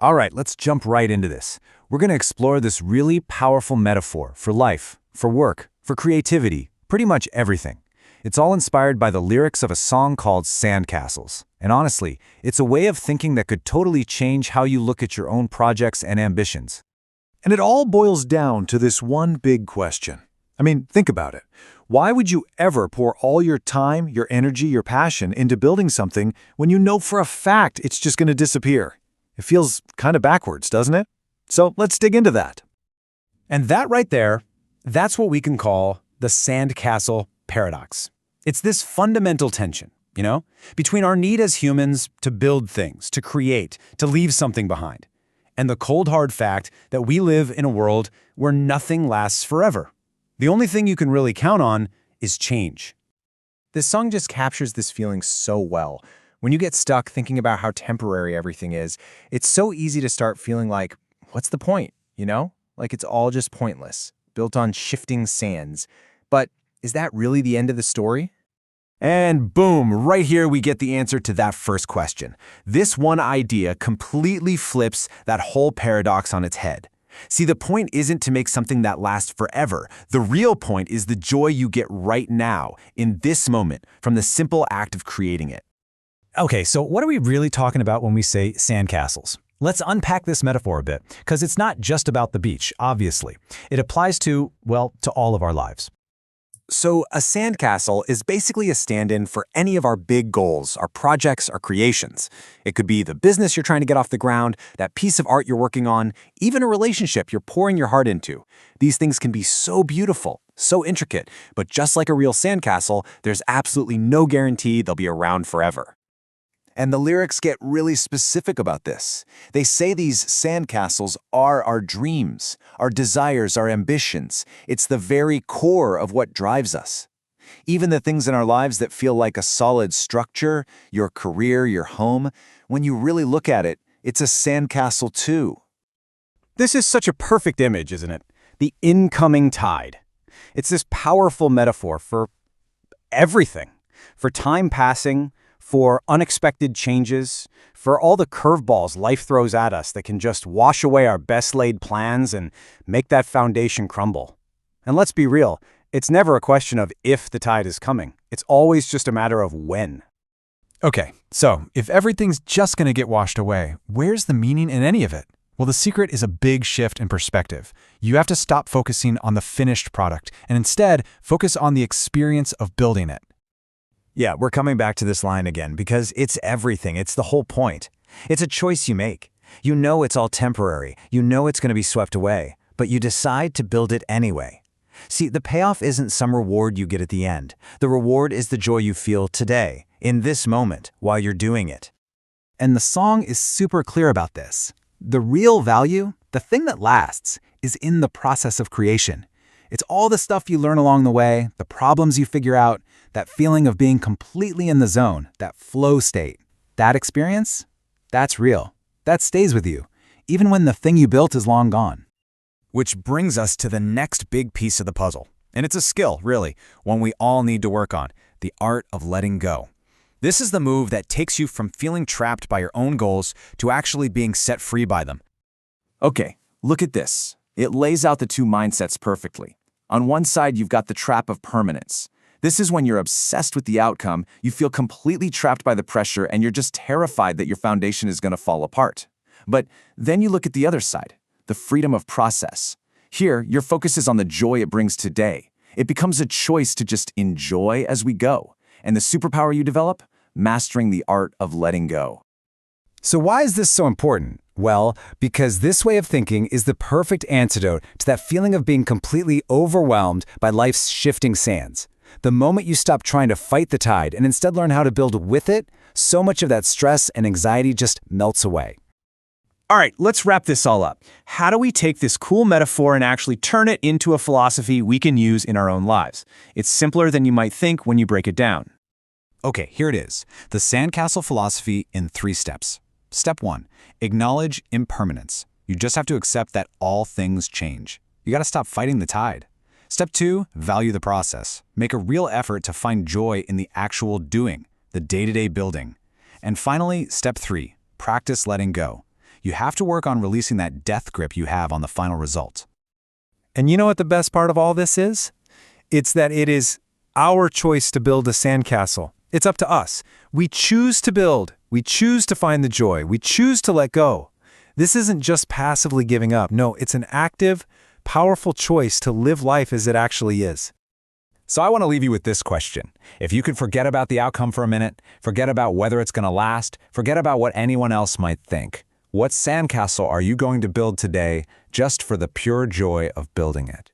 All right, let's jump right into this. We're going to explore this really powerful metaphor for life, for work, for creativity, pretty much everything. It's all inspired by the lyrics of a song called Sandcastles. And honestly, it's a way of thinking that could totally change how you look at your own projects and ambitions. And it all boils down to this one big question. I mean, think about it. Why would you ever pour all your time, your energy, your passion into building something when you know for a fact it's just going to disappear? It feels kind of backwards, doesn't it? So let's dig into that. And that right there, that's what we can call the sandcastle paradox. It's this fundamental tension, between our need as humans to build things, to create, to leave something behind, and the cold hard fact that we live in a world where nothing lasts forever. The only thing you can really count on is change. This song just captures this feeling so well. When you get stuck thinking about how temporary everything is, it's so easy to start feeling like, what's the point, Like it's all just pointless, built on shifting sands. But is that really the end of the story? And boom, right here we get the answer to that first question. This one idea completely flips that whole paradox on its head. See, the point isn't to make something that lasts forever. The real point is the joy you get right now, in this moment, from the simple act of creating it. Okay, so what are we really talking about when we say sandcastles? Let's unpack this metaphor a bit, because it's not just about the beach, obviously. It applies to all of our lives. So a sandcastle is basically a stand-in for any of our big goals, our projects, our creations. It could be the business you're trying to get off the ground, that piece of art you're working on, even a relationship you're pouring your heart into. These things can be so beautiful, so intricate, but just like a real sandcastle, there's absolutely no guarantee they'll be around forever. And the lyrics get really specific about this. They say these sandcastles are our dreams, our desires, our ambitions. It's the very core of what drives us. Even the things in our lives that feel like a solid structure, your career, your home, when you really look at it, it's a sandcastle too. This is such a perfect image, isn't it? The incoming tide. It's this powerful metaphor for everything, for time passing, for unexpected changes, for all the curveballs life throws at us that can just wash away our best-laid plans and make that foundation crumble. And let's be real, it's never a question of if the tide is coming. It's always just a matter of when. Okay, so if everything's just going to get washed away, where's the meaning in any of it? Well, the secret is a big shift in perspective. You have to stop focusing on the finished product and instead focus on the experience of building it. Yeah, we're coming back to this line again because it's everything. It's the whole point. It's a choice you make. You know it's all temporary. You know it's going to be swept away, but you decide to build it anyway. See, the payoff isn't some reward you get at the end. The reward is the joy you feel today, in this moment, while you're doing it. And the song is super clear about this. The real value, the thing that lasts, is in the process of creation. It's all the stuff you learn along the way, the problems you figure out, that feeling of being completely in the zone, that flow state. That experience, that's real. That stays with you, even when the thing you built is long gone. Which brings us to the next big piece of the puzzle. And it's a skill, really, one we all need to work on, the art of letting go. This is the move that takes you from feeling trapped by your own goals to actually being set free by them. Okay, look at this. It lays out the two mindsets perfectly. On one side, you've got the trap of permanence. This is when you're obsessed with the outcome, you feel completely trapped by the pressure, and you're just terrified that your foundation is going to fall apart. But then you look at the other side, the freedom of process. Here, your focus is on the joy it brings today. It becomes a choice to just enjoy as we go. And the superpower you develop? Mastering the art of letting go. So why is this so important? Well, because this way of thinking is the perfect antidote to that feeling of being completely overwhelmed by life's shifting sands. The moment you stop trying to fight the tide and instead learn how to build with it, so much of that stress and anxiety just melts away. All right, let's wrap this all up. How do we take this cool metaphor and actually turn it into a philosophy we can use in our own lives? It's simpler than you might think when you break it down. Okay, here it is. The Sandcastle philosophy in 3 steps. Step 1, acknowledge impermanence. You just have to accept that all things change. You got to stop fighting the tide. Step 2, value the process. Make a real effort to find joy in the actual doing, the day-to-day building. And finally, step 3, practice letting go. You have to work on releasing that death grip you have on the final result. And you know what the best part of all this is? It's that it is our choice to build a sandcastle. It's up to us. We choose to build. We choose to find the joy. We choose to let go. This isn't just passively giving up. No, it's an active, powerful choice to live life as it actually is. So I want to leave you with this question. If you could forget about the outcome for a minute, forget about whether it's going to last, forget about what anyone else might think, what sandcastle are you going to build today just for the pure joy of building it?